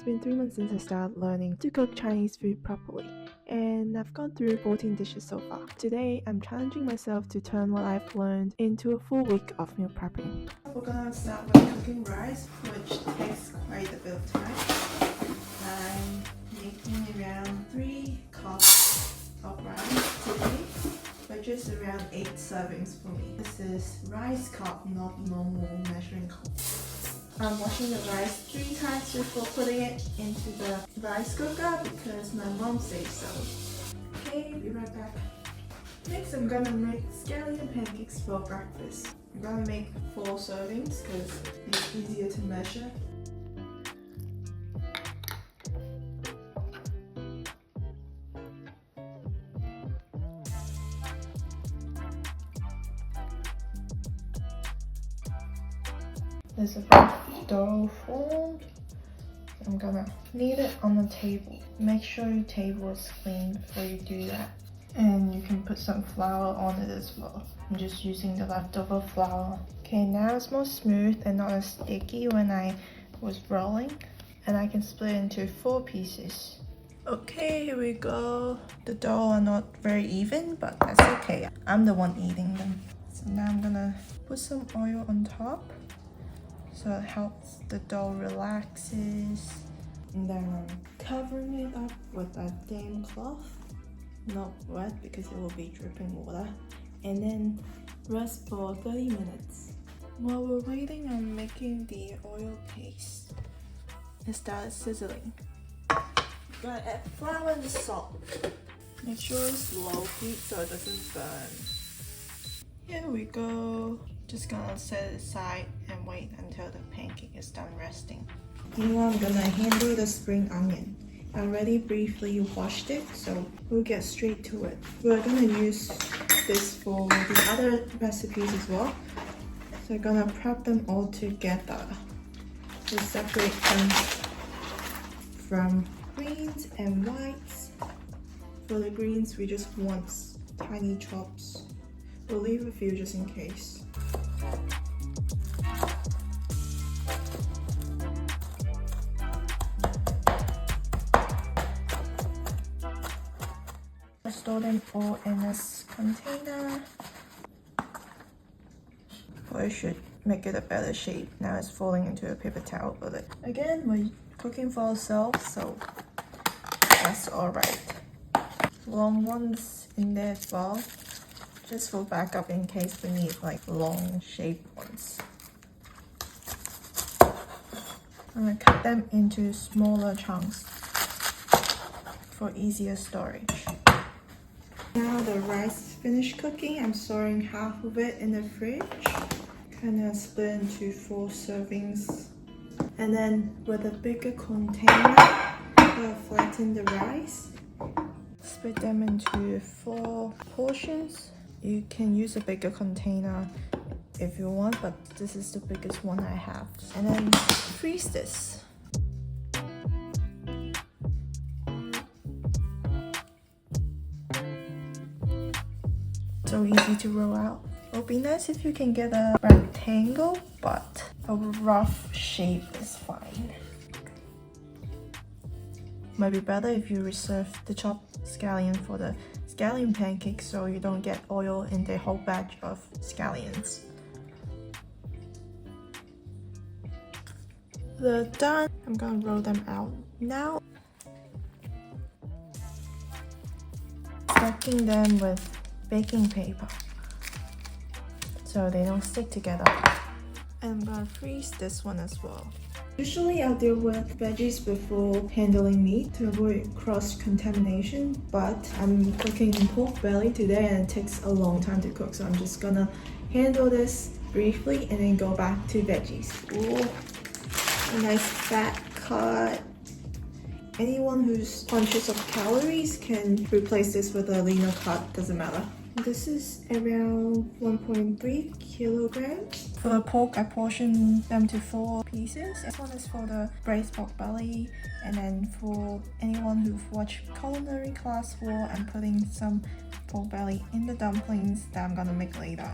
been 3 months since I started learning to cook Chinese food properly, and I've gone through 14 dishes so far. Today, I'm challenging myself to turn what I've learned into a full week of meal prepping. We're gonna start with cooking rice, which takes quite a bit of time. I'm making around 3 cups of rice today, which is around 8 servings for me. This is rice cup, not normal measuring cup. I'm washing the rice 3 times before putting it into the rice cooker because my mom says so. Okay, be right back. Next, I'm gonna make scallion pancakes for breakfast. I'm gonna make 4 servings because it's easier to measure. There's a bit of dough formed. I'm gonna knead it on the table. Make sure your table is clean before you do that. And you can put some flour on it as well. I'm just using the leftover flour. Okay, now it's more smooth and not as sticky when I was rolling. And I can split it into 4 pieces. Okay, here we go. The dough are not very even, but that's okay. I'm the one eating them. So now I'm gonna put some oil on top, so it helps the dough relaxes. And then I'm covering it up with a damp cloth, not wet because it will be dripping water, and then rest for 30 minutes. While we're waiting, I'm making the oil paste. It started sizzling. Gonna add flour and salt. Make sure it's low heat so it doesn't burn. Here we go. Just gonna set it aside and wait until the pancake is done resting. Now I'm gonna handle the spring onion. I already briefly washed it, so we'll get straight to it. We're gonna use this for the other recipes as well. So I'm gonna prep them all together. We'll separate them from greens and whites. For the greens, we just want tiny chops. We'll leave a few just in case. Store them all in this container. I should make it a better shape. Now it's falling into a paper towel with it. Again, we're cooking for ourselves, so that's alright. Long ones in there as well, just for backup in case we need like long shaped ones. I'm gonna cut them into smaller chunks for easier storage. Now the rice finished cooking. I'm storing half of it in the fridge. Kind of split into 4 servings. And then with a bigger container, I'll flatten the rice. Split them into 4 portions. You can use a bigger container if you want, but this is the biggest one I have. And then freeze this. So easy to roll out. It would be nice if you can get a rectangle, but a rough shape is fine. Might be better if you reserve the chopped scallion for the scallion pancakes so you don't get oil in the whole batch of scallions. They're done. I'm gonna roll them out now. Stacking them with baking paper so they don't stick together. And I'm gonna freeze this one as well. Usually I'll deal with veggies before handling meat to avoid cross-contamination, but I'm cooking pork belly today and it takes a long time to cook, so I'm just gonna handle this briefly and then go back to veggies. Ooh, a nice fat cut. Anyone who's conscious of calories can replace this with a leaner cut, doesn't matter. This is around 1.3 kilograms. For the pork, I portioned them to 4 pieces. This one is for the braised pork belly, and then for anyone who've watched culinary class 4, I'm putting some pork belly in the dumplings that I'm gonna make later.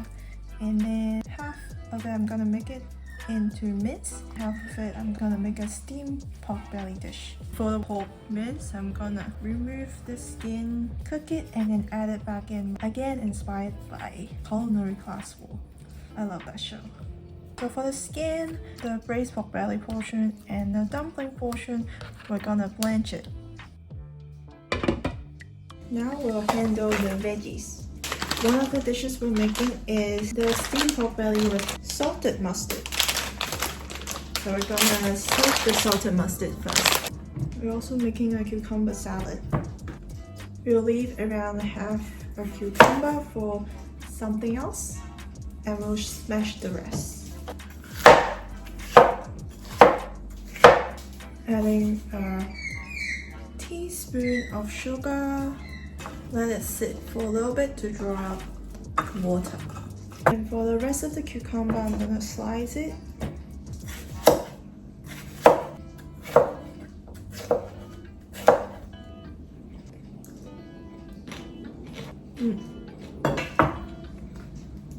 And then half of it I'm gonna make it into mince. Half of it I'm gonna make a steamed pork belly dish. For the pork mince, I'm gonna remove the skin, cook it, and then add it back in. Again, inspired by Culinary Class 4. I love that show. So for the skin, the braised pork belly portion, and the dumpling portion, we're gonna blanch it. Now we'll handle the veggies. One of the dishes we're making is the steamed pork belly with salted mustard. So we're gonna soak the salted mustard first. We're also making a cucumber salad. We'll leave around half a cucumber for something else, and we'll smash the rest. Adding a teaspoon of sugar. Let it sit for a little bit to draw out water. And for the rest of the cucumber, I'm gonna slice it.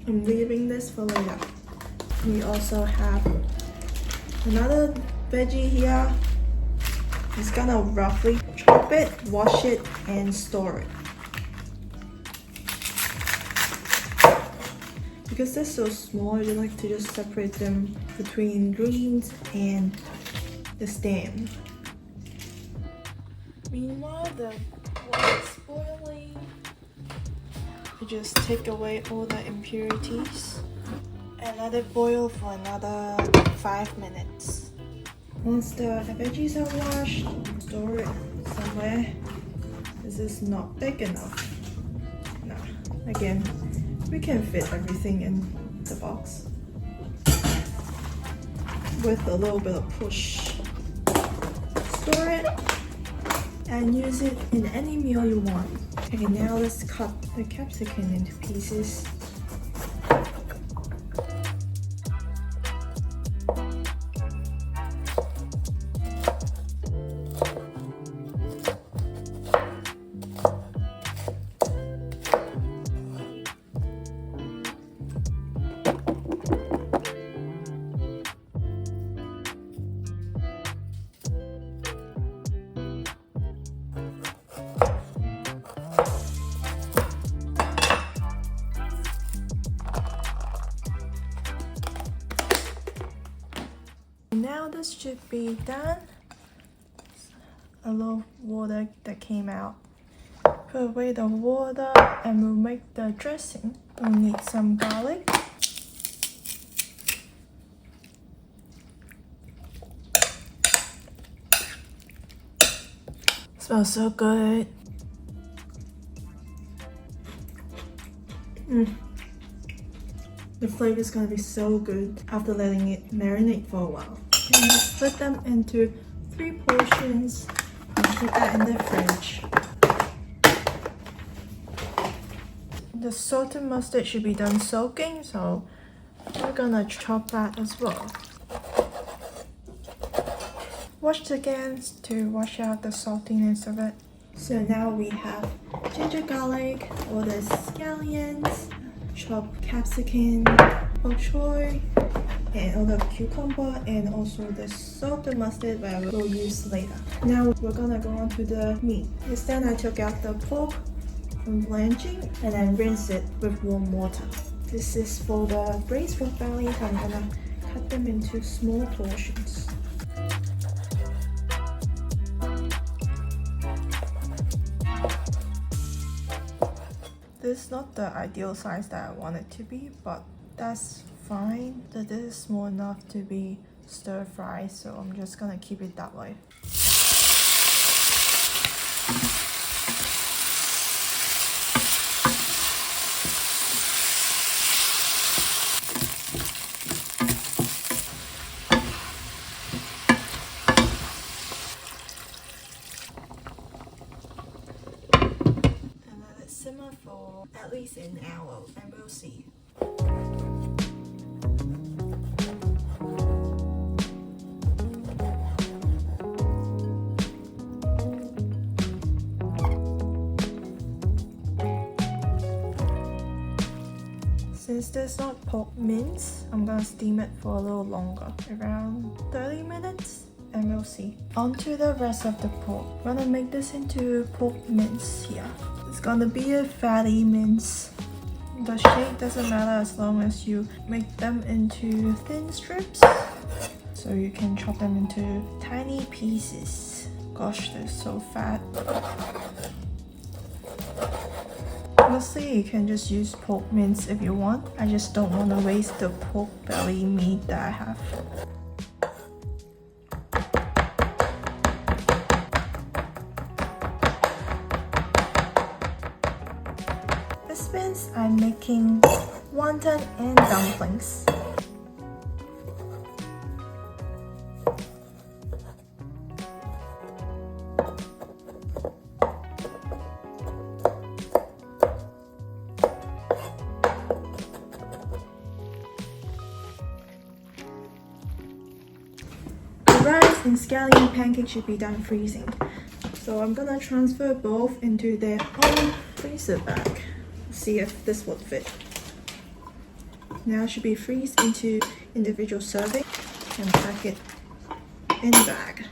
I'm leaving this for later. We also have another veggie here. Just gonna roughly chop it, wash it, and store it. Because they're so small, I like to just separate them between greens and the stem. Meanwhile, the water is boiling. You just take away all the impurities and let it boil for another 5 minutes. Once the veggies are washed, store it somewhere. This is not big enough. Nah, again, we can fit everything in the box with a little bit of push. Store it and use it in any meal you want. Okay, now let's cut the capsicum into pieces. Now this should be done. A little water that came out. Put away the water and we'll make the dressing. We'll need some garlic. Smells so good. The flavor is gonna be so good after letting it marinate for a while. And split them into 3 portions and keep that in the fridge. The salted mustard should be done soaking, so we're gonna chop that as well. Wash again to wash out the saltiness of it. So now we have ginger garlic, all the scallions, chopped capsicum, bok choy, and all the cucumber, and also the salted mustard that we'll use later. Now we're gonna go on to the meat. Instead, I took out the pork from blanching and then rinse it with warm water. This is for the braised pork belly, so I'm gonna cut them into small portions. This is not the ideal size that I want it to be, but that's fine. This is small enough to be stir fry, so I'm just gonna keep it that way. Simmer for at least an hour and we'll see. Since there's not pork mince, I'm gonna steam it for a little longer, around 30 minutes, and we'll see. On to the rest of the pork. I'm gonna make this into pork mince here. It's gonna be a fatty mince. The shape doesn't matter as long as you make them into thin strips. So you can chop them into tiny pieces. Gosh, they're so fat. Honestly, you can just use pork mince if you want. I just don't want to waste the pork belly meat that I have. This means I'm making wonton and dumplings. Rice and scallion pancakes should be done freezing. So I'm gonna transfer both into their own freezer bag. See if this would fit. Now should be freezed into individual serving and pack it in the bag.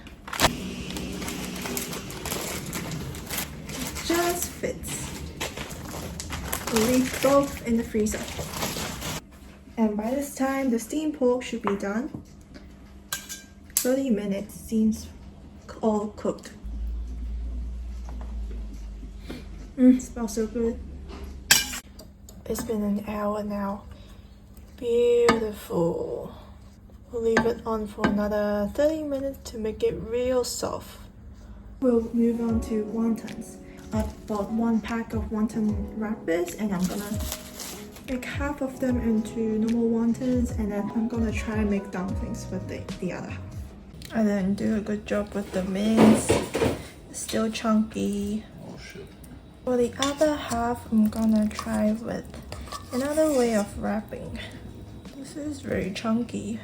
Just fits. We'll leave both in the freezer. And by this time, the steamed pork should be done. 30 minutes seems all cooked. Smells so good. It's been an hour now. Beautiful. We'll leave it on for another 30 minutes to make it real soft. We'll move on to wontons. I've bought 1 pack of wonton wrappers and I'm gonna make half of them into normal wontons, and then I'm gonna try and make dumplings with the other half. I didn't do a good job with the mince. It's still chunky. Oh shit. For the other half, I'm gonna try with another way of wrapping. This is very chunky.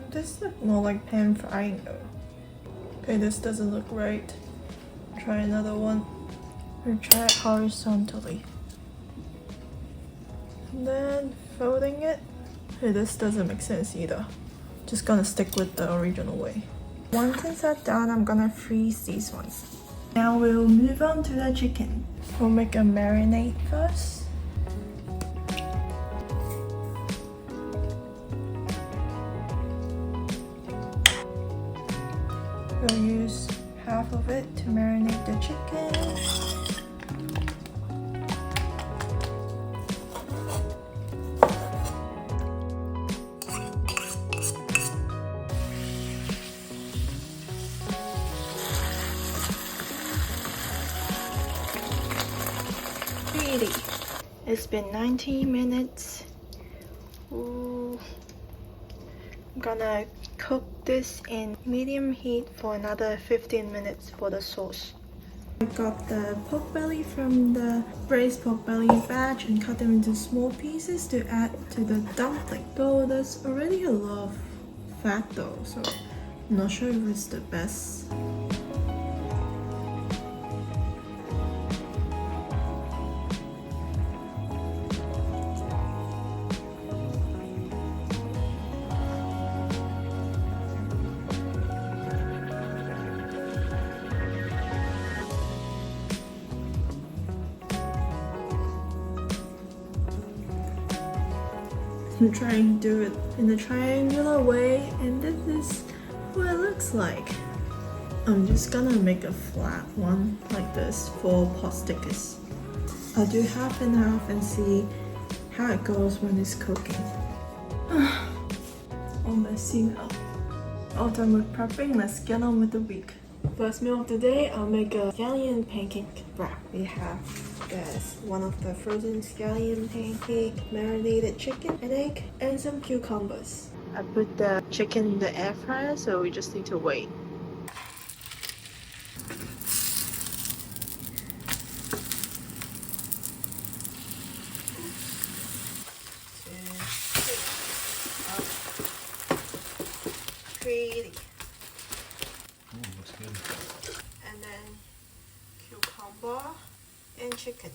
This looks more like pan frying though. Okay, this doesn't look right. Try another one. We'll try it horizontally. And then folding it. Hey, this doesn't make sense either. Just gonna stick with the original way. Wontons are done, I'm gonna freeze these ones. Now we'll move on to the chicken. We'll make a marinade first. We'll use half of it to marinate the chicken. It's been 90 minutes. Ooh. I'm gonna cook this in medium heat for another 15 minutes for the sauce. I got the pork belly from the braised pork belly batch and cut them into small pieces to add to the dumpling. Though there's already a lot of fat though, so I'm not sure if it's the best. I'm trying to do it in a triangular way, and this is what it looks like. I'm just gonna make a flat one like this for pot stickers. I'll do half and half and see how it goes when it's cooking. All messy now. All done with prepping, let's get on with the week. First meal of the day, I'll make a scallion pancake wrap. We have one of the frozen scallion pancake, marinated chicken, an egg, and some cucumbers. I put the chicken in the air fryer, so we just need to wait. Pretty. bar and chicken.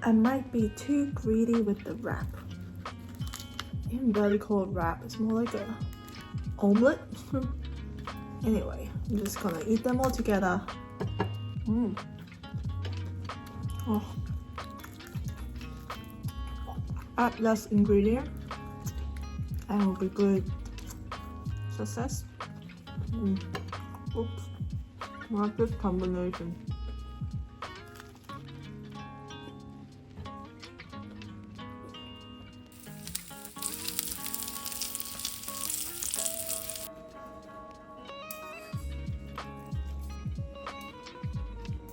I might be too greedy with the wrap. I didn't really call it wrap, it's more like a omelet. Anyway, I'm just gonna eat them all together. Oh. Add less ingredient and will be good. Success. Oops. Not this combination.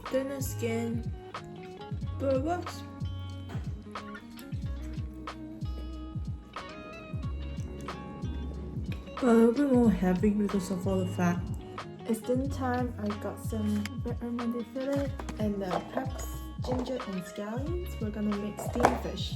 Thinner skin, but it works. But a little bit more heavy because of all the fat. It's dinner time. I got some red almond fillet and the peps, ginger and scallions. We're gonna make steamed fish.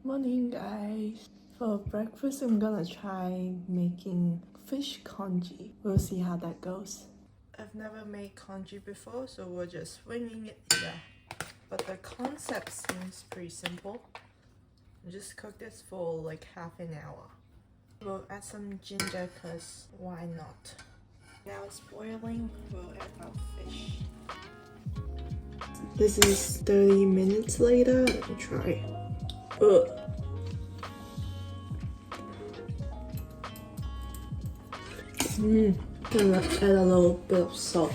Morning guys. For breakfast I'm gonna try making fish congee. We'll see how that goes. I've never made congee before, so we're just winging it here. But the concept seems pretty simple. Just cook this for like half an hour. We'll add some ginger because why not? Now it's boiling, we'll add our fish. This is 30 minutes later. Let me try. Ugh. Gonna add a little bit of salt.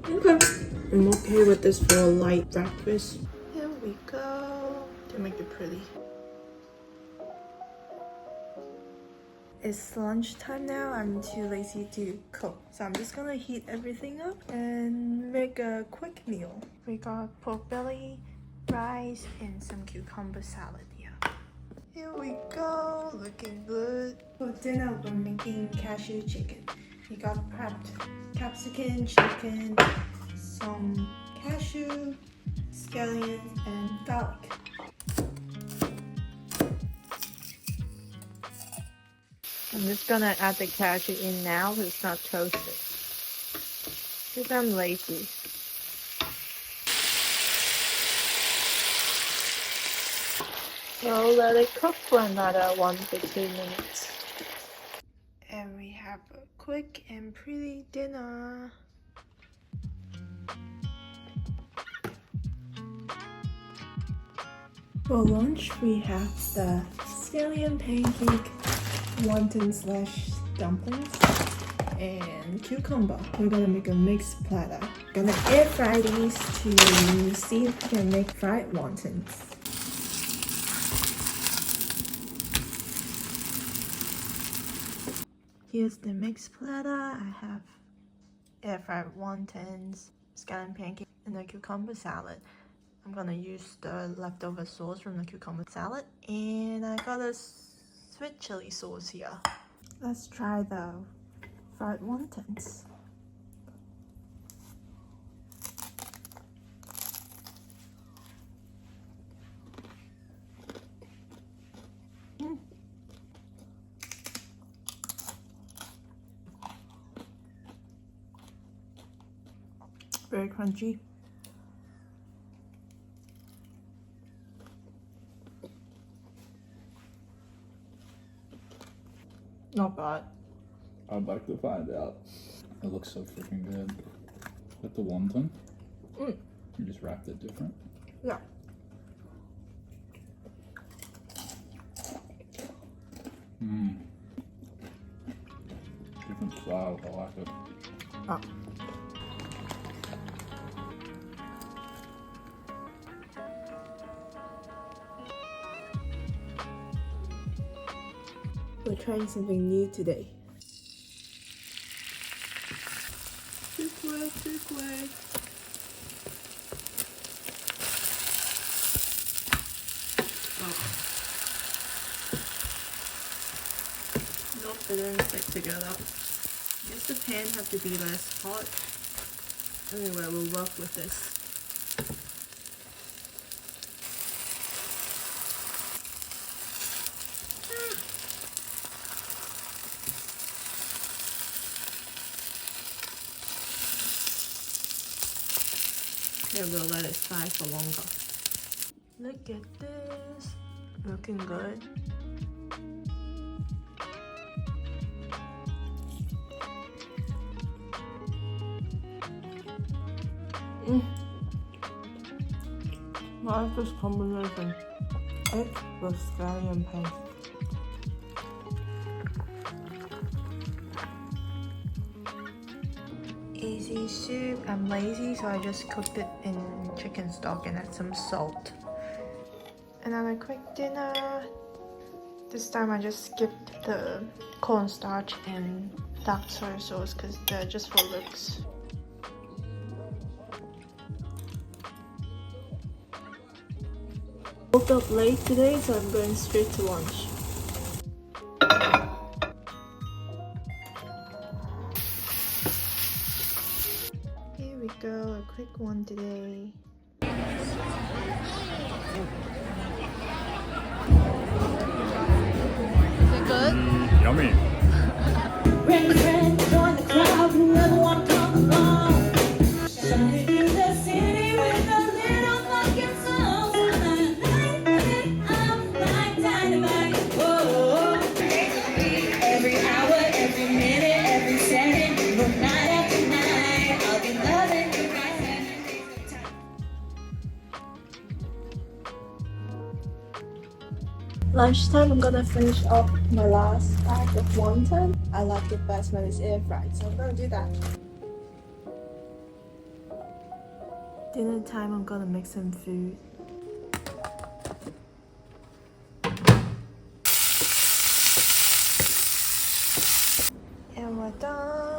Okay. I'm okay with this for a light breakfast. Here we go. To make it pretty. It's lunchtime now. I'm too lazy to cook, so I'm just gonna heat everything up and make a quick meal. We got pork belly, rice, and some cucumber salad here. Here we go, looking good. For dinner, we're making cashew chicken. We got prepped capsicum, chicken, some cashew, scallions, and garlic. I'm just gonna add the cashew in now because it's not toasted. Because I'm lazy. So let it cook for another 1 to 2 minutes. And we have a quick and pretty dinner. For lunch, we have the scallion pancake, wonton/dumplings, and cucumber. We're gonna make a mixed platter. Gonna air fry these to see if we can make fried wontons. Here's the mixed platter. I have air fried wontons, scallion pancake, and the cucumber salad. I'm gonna use the leftover sauce from the cucumber salad, and I got a sweet chili sauce here. Let's try the fried wontons. Very crunchy. Not bad. I'd like to find out. It looks so freaking good. With the wonton, you just wrapped it different. Yeah. Different style. I like it. Oh. We're trying something new today. Big way. they don't stick together. I guess the pan have to be less hot. Anyway, we'll work with this. Yeah, we'll let it fry for longer. Look at this. Looking good. I like this combination. Egg with scallion paste. Easy soup. I'm lazy, so I just cooked it in chicken stock and add some salt. Another quick dinner. This time I just skipped the cornstarch and dark soy sauce because they're just for looks. Woke up late today, so I'm going straight to lunch. Here we go, a quick one today. Is it good? Yummy. Bring friend, join the crowd, whoever want to come along. Shining through the city with a little fucking soul. I'm like dynamite. Whoa. Every hour, every minute, every second, no night after night, I'll be loving you right. Lunchtime, I'm gonna finish off my last bag of wonton. I like it best when it's air fried, so I'm gonna do that. Dinner time, I'm gonna make some food. And we're done.